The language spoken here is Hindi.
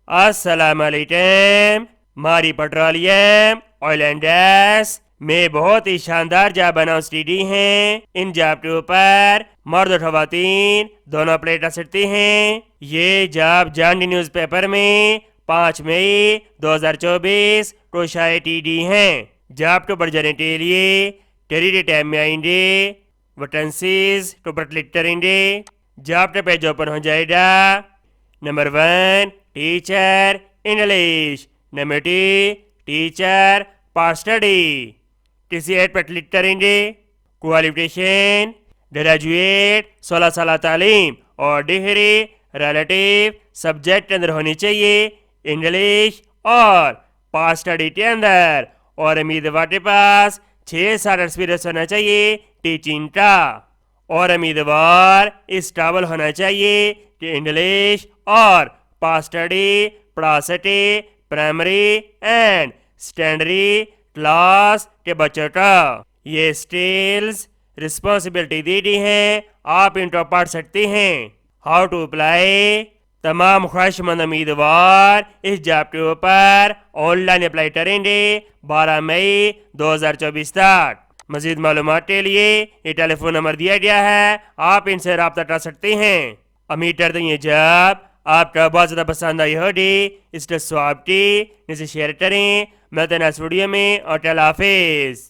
अस्सलामुअलैकुम। मारी पेट्रोलियम ऑयल एंड गैस में बहुत ही शानदार जॉब अनाउंस की हैं। इन जॉब के ऊपर मर्द और खवातीन दोनों अप्लाई कर सकते हैं। ये जॉब जानी न्यूज़पेपर में 5 मई 2024 को शाये की दी हैं। जॉब को बढ़ जाने के लिए टेरी के टाइम में आएंगे, वैकेंसीज के ऊपर क्लिक करेंगे, जॉब का पेज ओपन हो जाएगा। Number 1 teacher English, number 2 teacher pass study. किसी ऐड पर क्लिक करेंगे। क्वालिफिकेशन ग्रेजुएट 16 साल तालीम और डिग्री रिलेटिव सब्जेक्ट के अंदर होनी चाहिए, इंग्लिश और पास स्टडी के अंदर। और उम्मीदवार के पास 6 साल एक्सपीरियंस होना चाहिए टीचिंग का। और उम्मीदवार इस काबिल होना चाहिए कि इंग्लिश और पास स्टडी पढ़ा सके प्राइमरी एंड सेकेंडरी क्लास के बच्चों का। ये स्किल्स रिस्पॉन्सिबिलिटी दी गई है, आप इनको पढ़ सकते हैं। How to apply. तमाम ख्वाहिशमंद उम्मीदवार इस जॉब के ऊपर ऑनलाइन अप्लाई करेंगे 12 मई 2024 तक। मजीद मालूमात के लिए ये टेलीफोन नंबर दिया गया है, आप इनसे रब्ता कर सकते हैं। उम्मीद करते हैं ये जॉब आपका बहुत ज़्यादा पसंद आई होगी। इसके स्वाब की इसे शेयर करें। मिलते हैं नेक्स्ट वीडियो में और अल्लाह हाफिज़।